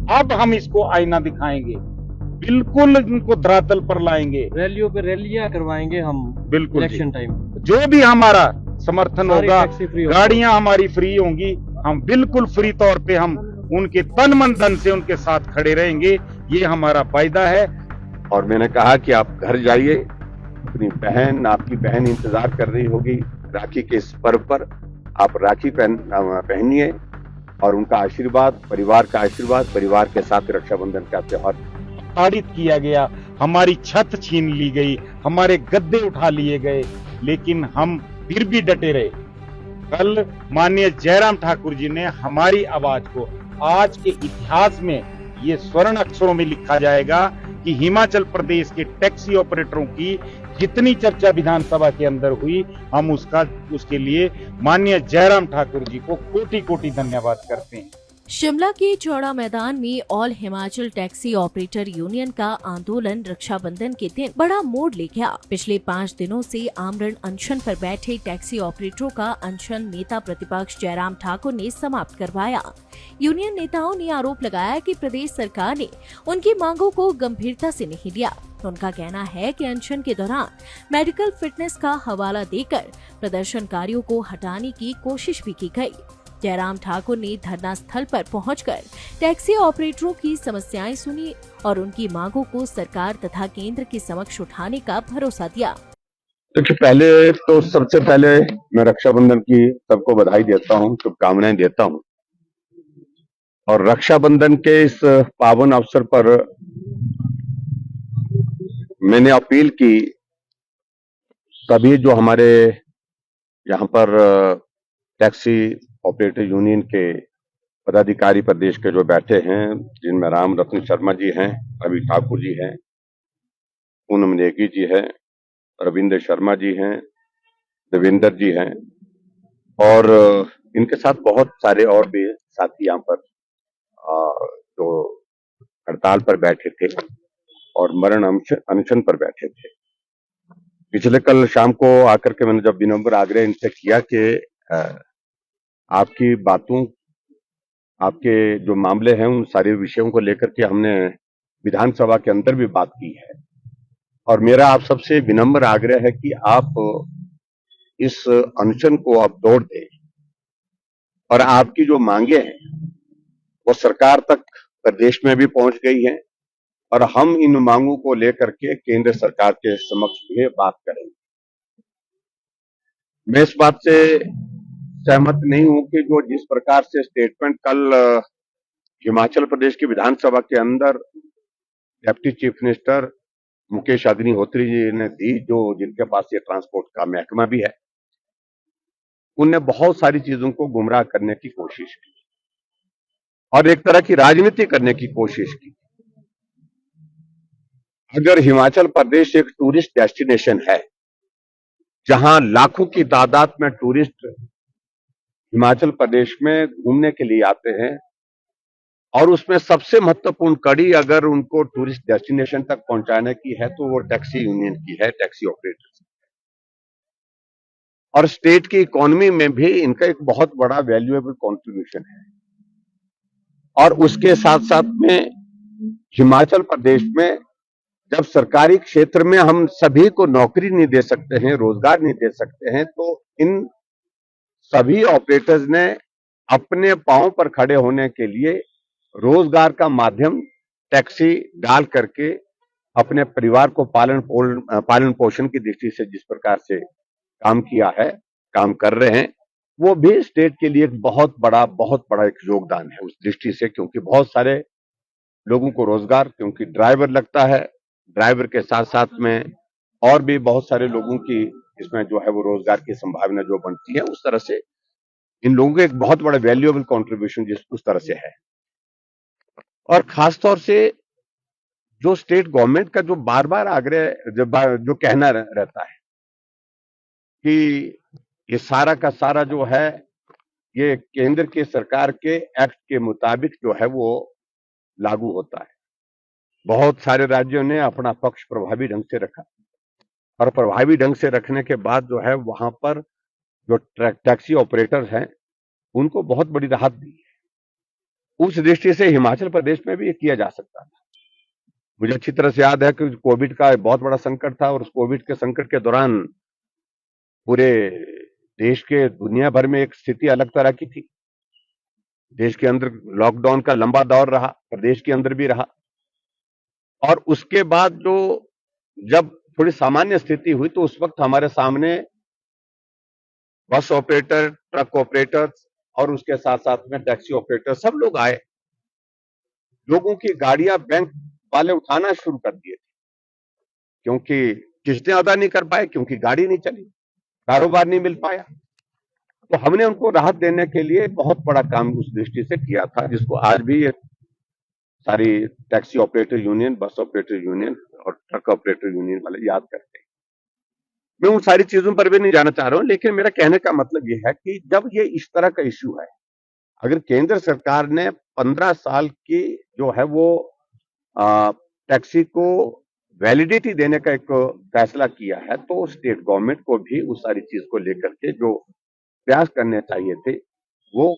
अब हम इसको आईना दिखाएंगे, बिल्कुल इनको धरातल पर लाएंगे, रैलियों पे रैलियां करवाएंगे हम बिल्कुल इलेक्शन टाइम। जो भी हमारा समर्थन होगा, टैक्सी फ्री, गाड़ियां हमारी फ्री होंगी, हम बिल्कुल फ्री तौर पे हम उनके तन मन धन से उनके साथ खड़े रहेंगे, ये हमारा वायदा है। और मैंने कहा कि आप घर जाइए, अपनी बहन, आपकी बहन इंतजार कर रही होगी राखी के इस पर्व पर, आप राखी पहनिए और उनका आशीर्वाद, परिवार का आशीर्वाद, परिवार के साथ रक्षाबंधन का त्योहार। ताड़ित किया गया, हमारी छत छीन ली गई, हमारे गद्दे उठा लिए गए, लेकिन हम फिर भी डटे रहे। कल माननीय जयराम ठाकुर जी ने हमारी आवाज को आज के इतिहास में ये स्वर्ण अक्षरों में लिखा जाएगा कि हिमाचल प्रदेश के टैक्सी ऑपरेटरों की जितनी चर्चा विधानसभा के अंदर हुई, हम उसके लिए माननीय जयराम ठाकुर जी को कोटि कोटि धन्यवाद करते हैं। शिमला के चौड़ा मैदान में all Himachal taxi operator union का आंदोलन रक्षाबंधन के दिन बड़ा मोड़ ले गया। पिछले 5 दिनों से आमरण अनशन पर बैठे टैक्सी ऑपरेटरों का अनशन नेता प्रतिपक्ष जयराम ठाकुर ने समाप्त करवाया। यूनियन नेताओं ने आरोप लगाया कि प्रदेश सरकार ने उनकी मांगों को गंभीरता से नहीं लिया। उनका कहना है कि अनशन के दौरान मेडिकल फिटनेस का हवाला देकर प्रदर्शनकारियों को हटाने की कोशिश भी की गई। जयराम ठाकुर ने धरना स्थल पर पहुंचकर टैक्सी ऑपरेटरों की समस्याएं सुनी और उनकी मांगों को सरकार तथा केंद्र के समक्ष उठाने का भरोसा दिया। देखिए, पहले तो सबसे पहले मैं रक्षाबंधन की सबको बधाई देता हूं, शुभकामनाएं देता हूं। और रक्षाबंधन के इस पावन अवसर पर मैंने अपील की, सभी जो हमारे यहाँ पर टैक्सी ऑपरेटर यूनियन के पदाधिकारी प्रदेश के जो बैठे हैं, जिनमें राम रत्न शर्मा जी हैं, रवि ठाकुर जी हैं, पूनम नेगी जी हैं, रविंद्र शर्मा जी हैं, देवेंद्र जी हैं, और इनके साथ बहुत सारे और भी साथी यहाँ पर जो हड़ताल पर बैठे थे और मरण अनशन पर बैठे थे। पिछले कल शाम को आकर के मैंने जब विनम्र आग्रह इनसे किया कि आपकी बातों, आपके जो मामले हैं, उन सारे विषयों को लेकर के हमने विधानसभा के अंदर भी बात की है, और मेरा आप सबसे विनम्र आग्रह है कि आप इस अनशन को आप तोड़ दें और आपकी जो मांगे हैं वो सरकार तक प्रदेश में भी पहुंच गई हैं, और हम इन मांगों को लेकर के केंद्र सरकार के समक्ष भी बात करेंगे। मैं इस बात से सहमत नहीं हूं कि जो जिस प्रकार से स्टेटमेंट कल हिमाचल प्रदेश की विधानसभा के अंदर deputy chief minister Mukesh Agnihotri ji ने दी, जो जिनके पास ये ट्रांसपोर्ट का महकमा भी है, उनने बहुत सारी चीजों को गुमराह करने की कोशिश की और एक तरह की राजनीति करने की कोशिश की। अगर हिमाचल प्रदेश एक टूरिस्ट डेस्टिनेशन है, जहां लाखों की तादाद में टूरिस्ट हिमाचल प्रदेश में घूमने के लिए आते हैं, और उसमें सबसे महत्वपूर्ण कड़ी अगर उनको टूरिस्ट डेस्टिनेशन तक पहुंचाने की है तो वो टैक्सी यूनियन की है, टैक्सी ऑपरेटर्स। और स्टेट की इकोनॉमी में भी इनका एक बहुत बड़ा वैल्यूएबल कंट्रीब्यूशन है। और उसके साथ साथ में हिमाचल प्रदेश में जब सरकारी क्षेत्र में हम सभी को नौकरी नहीं दे सकते हैं, रोजगार नहीं दे सकते हैं, तो इन सभी ऑपरेटर्स ने अपने पांव पर खड़े होने के लिए रोजगार का माध्यम टैक्सी डाल करके अपने परिवार को पालन पोषण की दृष्टि से जिस प्रकार से काम किया है, काम कर रहे हैं, वो भी स्टेट के लिए एक बहुत बड़ा एक योगदान है उस दृष्टि से, क्योंकि बहुत सारे लोगों को रोजगार, क्योंकि ड्राइवर लगता है, ड्राइवर के साथ साथ में और भी बहुत सारे लोगों की इसमें जो है वो रोजगार की संभावना जो बनती है, उस तरह से इन लोगों का एक बहुत बड़ा वैल्यूएबल कंट्रीब्यूशन जिस उस तरह से है। और खासतौर से जो स्टेट गवर्नमेंट का जो बार बार आग्रह जो कहना रहता है कि ये सारा का सारा जो है ये केंद्र के सरकार के एक्ट के मुताबिक जो है वो लागू होता है। बहुत सारे राज्यों ने अपना पक्ष प्रभावी ढंग से रखा, और प्रभावी ढंग से रखने के बाद जो है वहां पर जो टैक्सी ऑपरेटर्स हैं उनको बहुत बड़ी राहत दी है। उस दृष्टि से हिमाचल प्रदेश में भी ये किया जा सकता था। मुझे अच्छी तरह से याद है कि कोविड का बहुत बड़ा संकट था और उस कोविड के संकट के दौरान पूरे देश के दुनिया भर में एक स्थिति अलग तरह की थी। देश के अंदर लॉकडाउन का लंबा दौर रहा, प्रदेश के अंदर भी रहा, और उसके बाद जब थोड़ी सामान्य स्थिति हुई तो उस वक्त हमारे सामने बस ऑपरेटर, ट्रक ऑपरेटर्स और उसके साथ साथ में टैक्सी ऑपरेटर सब लोग आए। लोगों की गाड़ियां बैंक वाले उठाना शुरू कर दिए थे, क्योंकि किस्तें अदा नहीं कर पाए, क्योंकि गाड़ी नहीं चली, कारोबार नहीं मिल पाया। तो हमने उनको राहत देने के लिए बहुत बड़ा काम उस दृष्टि से किया था, जिसको आज भी ये सारी taxi operator union, bus operator union और ट्रक ऑपरेटर यूनियन वाले याद करते हैं। मैं उन सारी चीजों पर भी नहीं जाना चाह रहा हूं, लेकिन मेरा कहने का मतलब यह है कि जब ये इस तरह का इश्यू है, अगर केंद्र सरकार ने 15 साल की जो है वो टैक्सी को वैलिडिटी देने का एक फैसला किया है, तो स्टेट गवर्नमेंट को भी उस सारी चीज को लेकर के जो प्रयास करने चाहिए थे वो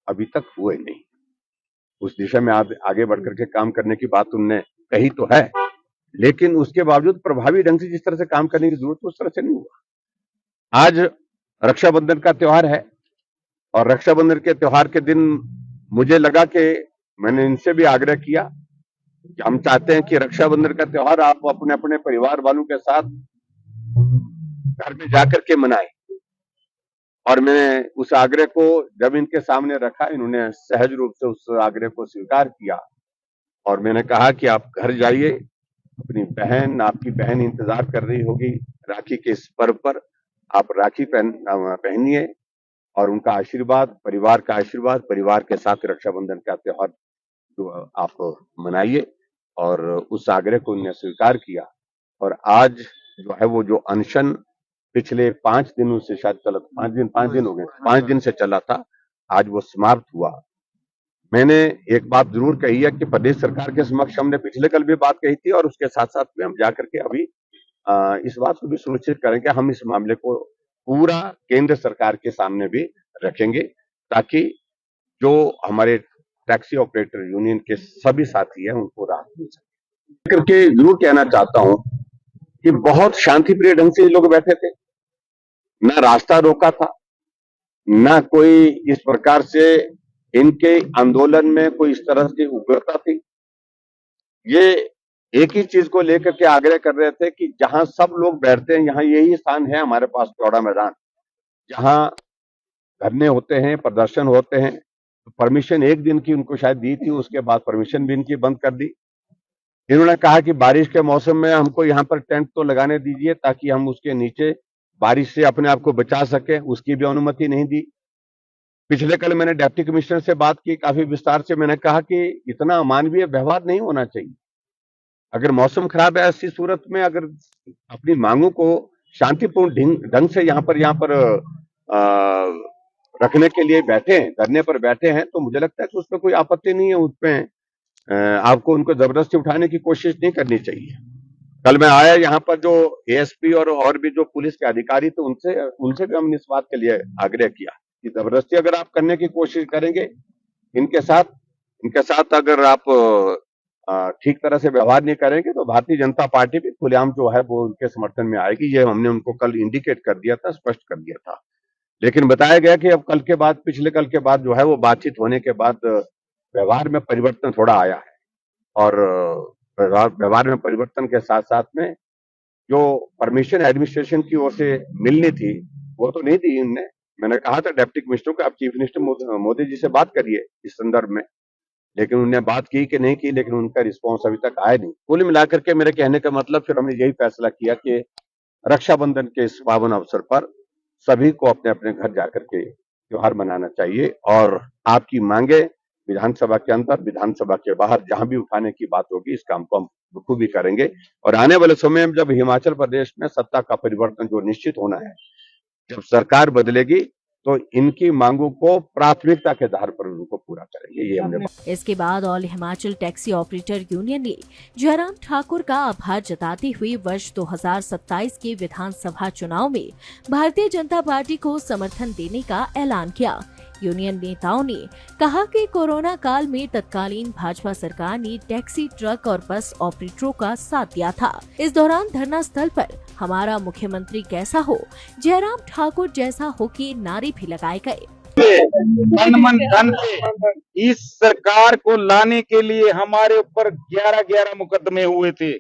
अभी तक हुए नहीं। उस दिशा में आगे बढ़कर के काम करने की बात उनने कही तो है, लेकिन उसके बावजूद प्रभावी ढंग से जिस तरह से काम करने की जरूरत उस तरह से नहीं हुआ। आज रक्षाबंधन का त्योहार है और रक्षाबंधन के त्योहार के दिन मुझे लगा कि मैंने इनसे भी आग्रह किया कि हम चाहते हैं कि रक्षाबंधन का त्योहार आप अपने अपने परिवार वालों के साथ घर में जाकर के मनाएं। और मैंने उस आग्रह को जब इनके सामने रखा, इन्होंने सहज रूप से उस आग्रह को स्वीकार किया और मैंने कहा कि आप घर जाइए, अपनी बहन, आपकी बहन इंतजार कर रही होगी राखी के इस पर्व पर, आप राखी पहनिए और उनका आशीर्वाद, परिवार का आशीर्वाद, परिवार के साथ रक्षाबंधन का त्योहार आप मनाइए। और उस आग्रह को उन्होंने स्वीकार किया और आज जो है वो जो अनशन पिछले 5 दिनों से शायद चला, 5 दिन हो गए, 5 दिन से चला था, आज वो समाप्त हुआ। मैंने एक बात जरूर कही है कि प्रदेश सरकार के समक्ष हमने पिछले कल भी बात कही थी और उसके साथ साथ में हम जाकर के अभी इस बात को भी सुनिश्चित करेंगे, हम इस मामले को पूरा केंद्र सरकार के सामने भी रखेंगे, ताकि जो हमारे टैक्सी ऑपरेटर यूनियन के सभी साथी हैं उनको राहत मिल सके। करके जरूर कहना चाहता हूं कि बहुत शांतिप्रिय ढंग से ये लोग बैठे थे, ना रास्ता रोका था, ना कोई इस प्रकार से इनके आंदोलन में कोई इस तरह की उग्रता थी। ये एक ही चीज को लेकर के आग्रह कर रहे थे कि जहां सब लोग बैठते हैं, यहाँ यही स्थान है हमारे पास चौड़ा मैदान, जहां धरने होते हैं, प्रदर्शन होते हैं। तो परमिशन एक दिन की उनको शायद दी थी, उसके बाद परमिशन भी इनकी बंद कर दी। इन्होंने कहा कि बारिश के मौसम में हमको यहाँ पर टेंट तो लगाने दीजिए ताकि हम उसके नीचे बारिश से अपने आप को बचा सके, उसकी भी अनुमति नहीं दी। पिछले कल मैंने डिप्टी कमिश्नर से बात की काफी विस्तार से, मैंने कहा कि इतना अमानवीय व्यवहार नहीं होना चाहिए। अगर मौसम खराब है, ऐसी सूरत में अगर अपनी मांगों को शांतिपूर्ण ढंग से यहाँ पर रखने के लिए बैठे हैं, धरने पर बैठे हैं, तो मुझे लगता है कि उसमें कोई आपत्ति नहीं है। उसमें आपको उनको जबरदस्ती उठाने की कोशिश नहीं करनी चाहिए। कल मैं आया यहाँ पर, जो एएसपी और भी जो पुलिस के अधिकारी थे, उनसे भी हमने इस बात के लिए आग्रह किया कि जबरदस्ती अगर आप करने की कोशिश करेंगे, इनके साथ अगर आप ठीक तरह से व्यवहार नहीं करेंगे, तो भारतीय जनता पार्टी भी खुलेआम जो है वो उनके समर्थन में आएगी। ये हमने उनको कल इंडिकेट कर दिया था, स्पष्ट कर दिया था। लेकिन बताया गया कि अब पिछले कल के बाद जो है वो बातचीत होने के बाद व्यवहार में परिवर्तन थोड़ा आया है, और व्यवहार में परिवर्तन के साथ साथ में जो परमिशन एडमिनिस्ट्रेशन की ओर से मिलनी थी वो तो नहीं दी इनने। मैंने कहा था डिप्टी कमिश्नर को, आप चीफ मिनिस्टर मोदी जी से बात करिए इस संदर्भ में, लेकिन उन्होंने बात की कि नहीं की, लेकिन उनका रिस्पॉन्स अभी तक आया नहीं। कुल मिलाकर के मेरे कहने का मतलब, फिर हमने यही फैसला किया कि रक्षाबंधन के इस पावन अवसर पर सभी को अपने अपने घर जाकर के त्योहार मनाना चाहिए, और आपकी मांगे विधानसभा के अंदर, विधानसभा के बाहर जहां भी उठाने की बात होगी, इस काम को हम बखूबी करेंगे। और आने वाले समय में जब हिमाचल प्रदेश में सत्ता का परिवर्तन जो निश्चित होना है, जब सरकार बदलेगी, तो इनकी मांगों को प्राथमिकता के आधार पर उनको पूरा करेंगे। ये हमने इसके बाद all Himachal taxi operator union ने जयराम ठाकुर का आभार जताते हुए वर्ष 2027 के विधानसभा चुनाव में भारतीय जनता पार्टी को समर्थन देने का ऐलान किया। यूनियन नेताओं ने कहा कि कोरोना काल में तत्कालीन भाजपा सरकार ने टैक्सी, ट्रक और बस ऑपरेटरों का साथ दिया था। इस दौरान धरना स्थल पर हमारा मुख्यमंत्री कैसा हो, जयराम ठाकुर जैसा हो के नारे भी लगाए गए। तन मन धन से इस सरकार को लाने के लिए हमारे ऊपर 11 मुकदमे हुए थे।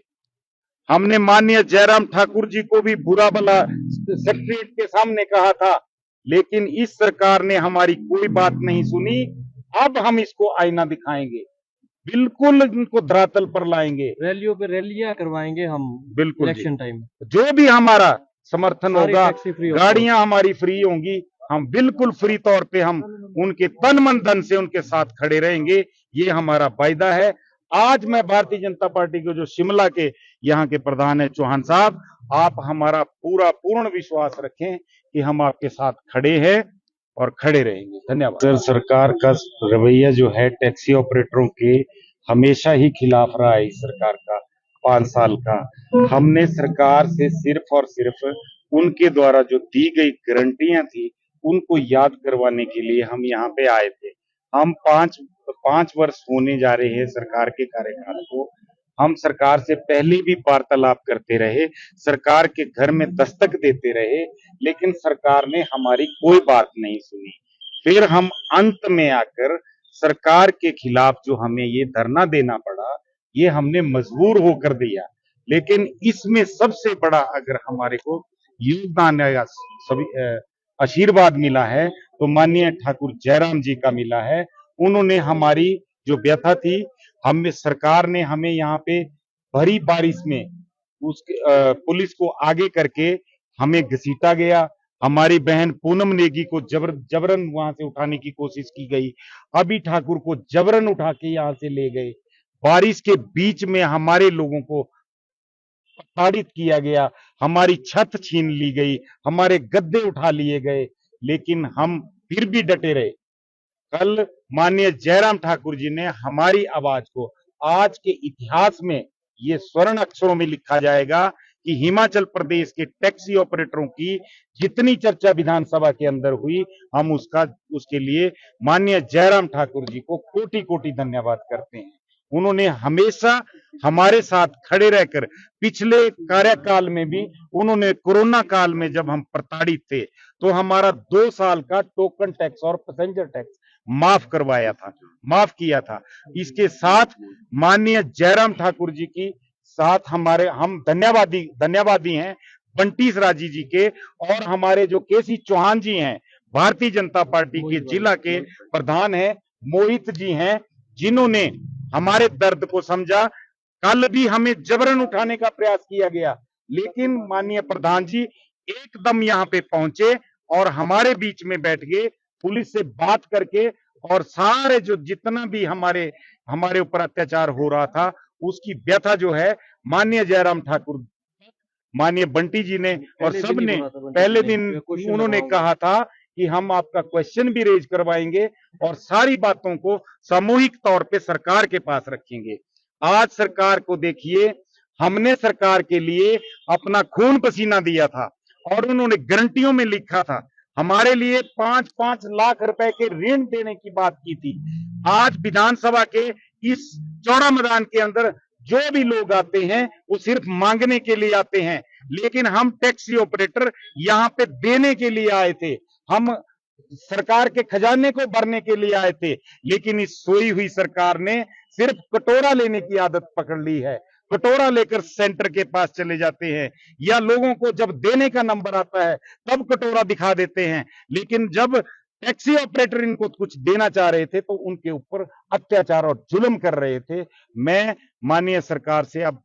हमने माननीय जयराम ठाकुर जी को भी बुरा भला सेक्रेटरीट के सामने कहा था, लेकिन इस सरकार ने हमारी कोई बात नहीं सुनी। अब हम इसको आईना दिखाएंगे, बिल्कुल इनको धरातल पर लाएंगे, रैलियों पे रैलियां करवाएंगे हम बिल्कुल जी। Election time. जो भी हमारा समर्थन सारी होगा, टैक्सी फ्री होगी। गाड़ियां हमारी फ्री होंगी, हम बिल्कुल फ्री तौर पे हम उनके तन मन धन से उनके साथ खड़े रहेंगे। ये हमारा वायदा है। आज मैं भारतीय जनता पार्टी के जो शिमला के यहाँ के प्रधान है चौहान साहब, आप हमारा पूर्ण विश्वास रखें कि हम आपके साथ खड़े हैं और खड़े रहेंगे। धन्यवाद। सर, सरकार का रवैया जो है टैक्सी ऑपरेटरों के हमेशा ही खिलाफ रहा है। इस सरकार का 5 साल का हमने सरकार से सिर्फ और सिर्फ उनके द्वारा जो दी गई गारंटियां थी उनको याद करवाने के लिए हम यहाँ पे आए थे। हम पांच वर्ष होने जा रहे हैं सरकार के कार्यकाल को। हम सरकार से पहले भी वार्तालाप करते रहे, सरकार के घर में दस्तक देते रहे, लेकिन सरकार ने हमारी कोई बात नहीं सुनी। फिर हम अंत में आकर सरकार के खिलाफ जो हमें ये धरना देना पड़ा, ये हमने मजबूर होकर दिया। लेकिन इसमें सबसे बड़ा अगर हमारे को योगदान या सभी आशीर्वाद मिला है तो माननीय ठाकुर जयराम जी का मिला है। उन्होंने हमारी जो व्यथा थी, हमें सरकार ने हमें यहाँ पे भरी बारिश में उसके पुलिस को आगे करके हमें घसीटा गया। हमारी बहन पूनम नेगी को जबरन वहां से उठाने की कोशिश की गई। अभी ठाकुर को जबरन उठा के यहाँ से ले गए। बारिश के बीच में हमारे लोगों को प्रताड़ित किया गया, हमारी छत छीन ली गई, हमारे गद्दे उठा लिए गए, लेकिन हम फिर भी डटे रहे। कल माननीय जयराम ठाकुर जी ने हमारी आवाज को आज के इतिहास में ये स्वर्ण अक्षरों में लिखा जाएगा कि हिमाचल प्रदेश के टैक्सी ऑपरेटरों की जितनी चर्चा विधानसभा के अंदर हुई, हम उसके लिए माननीय जयराम ठाकुर जी को कोटि कोटि धन्यवाद करते हैं। उन्होंने हमेशा हमारे साथ खड़े रहकर पिछले कार्यकाल में भी उन्होंने कोरोना काल में जब हम प्रताड़ित थे तो हमारा 2 साल का टोकन टैक्स और पैसेंजर टैक्स माफ किया था। इसके साथ माननीय जयराम ठाकुर जी की साथ हम धन्यवादी हैं बंटी राजी जी के, और हमारे जो केसी चौहान जी हैं भारतीय जनता पार्टी के जिला के प्रधान हैं, मोहित जी हैं, जिन्होंने हमारे दर्द को समझा। कल भी हमें जबरन उठाने का प्रयास किया गया, लेकिन माननीय प्रधान जी एकदम यहाँ पे पहुंचे और हमारे बीच में बैठ गए, पुलिस से बात करके, और सारे जो जितना भी हमारे ऊपर अत्याचार हो रहा था उसकी व्यथा जो है माननीय जयराम ठाकुर, माननीय बंटी जी ने और सब ने पहले दिन उन्होंने कहा था कि हम आपका क्वेश्चन भी रेज करवाएंगे और सारी बातों को सामूहिक तौर पे सरकार के पास रखेंगे। आज सरकार को देखिए, हमने सरकार के लिए अपना खून पसीना दिया था और उन्होंने गारंटियों में लिखा था, हमारे लिए 5-5 लाख रुपए के ऋण देने की बात की थी। आज विधानसभा के इस चौड़ा मैदान के अंदर जो भी लोग आते हैं वो सिर्फ मांगने के लिए आते हैं, लेकिन हम टैक्सी ऑपरेटर यहाँ पे देने के लिए आए थे। हम सरकार के खजाने को भरने के लिए आए थे, लेकिन इस सोई हुई सरकार ने सिर्फ कटोरा लेने की आदत पकड़ ली है। कटोरा लेकर सेंटर के पास चले जाते हैं, या लोगों को जब देने का नंबर आता है तब कटोरा दिखा देते हैं, लेकिन जब टैक्सी ऑपरेटर इनको कुछ देना चाह रहे थे तो उनके ऊपर अत्याचार और जुल्म कर रहे थे। मैं माननीय सरकार से अब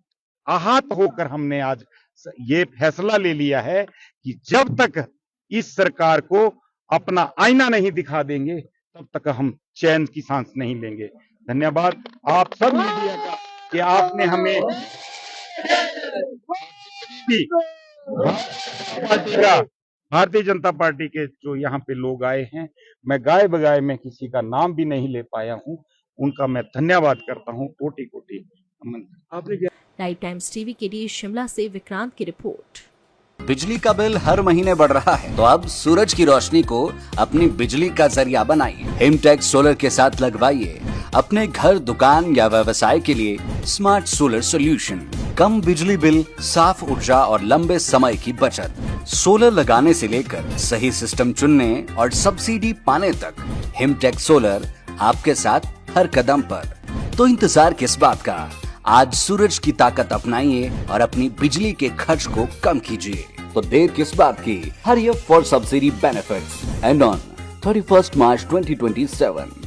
आहत होकर हमने आज ये फैसला ले लिया है कि जब तक इस सरकार को अपना आईना नहीं दिखा देंगे तब तक हम चैन की सांस नहीं लेंगे। धन्यवाद आप सब मीडिया का कि आपने हमें भारतीय जनता पार्टी के जो यहाँ पे लोग आए हैं, मैं गाय बगाए में किसी का नाम भी नहीं ले पाया हूँ, उनका मैं धन्यवाद करता हूँ। कोटि कोटि नमन। लाइव टाइम्स टीवी के लिए शिमला से विक्रांत की रिपोर्ट। बिजली का बिल हर महीने बढ़ रहा है, तो अब सूरज की रोशनी को अपनी बिजली का जरिया बनाइए। हिमटेक्स सोलर के साथ लगवाइए अपने घर, दुकान या व्यवसाय के लिए स्मार्ट सोलर सॉल्यूशन। कम बिजली बिल, साफ ऊर्जा और लंबे समय की बचत। सोलर लगाने से लेकर सही सिस्टम चुनने और सब्सिडी पाने तक हिमटेक्स सोलर आपके साथ हर कदम पर। तो इंतजार किस बात का? आज सूरज की ताकत अपनाइए और अपनी बिजली के खर्च को कम कीजिए। तो देर किस बात की? Hurry up for subsidy benefits and on 31 March 2027।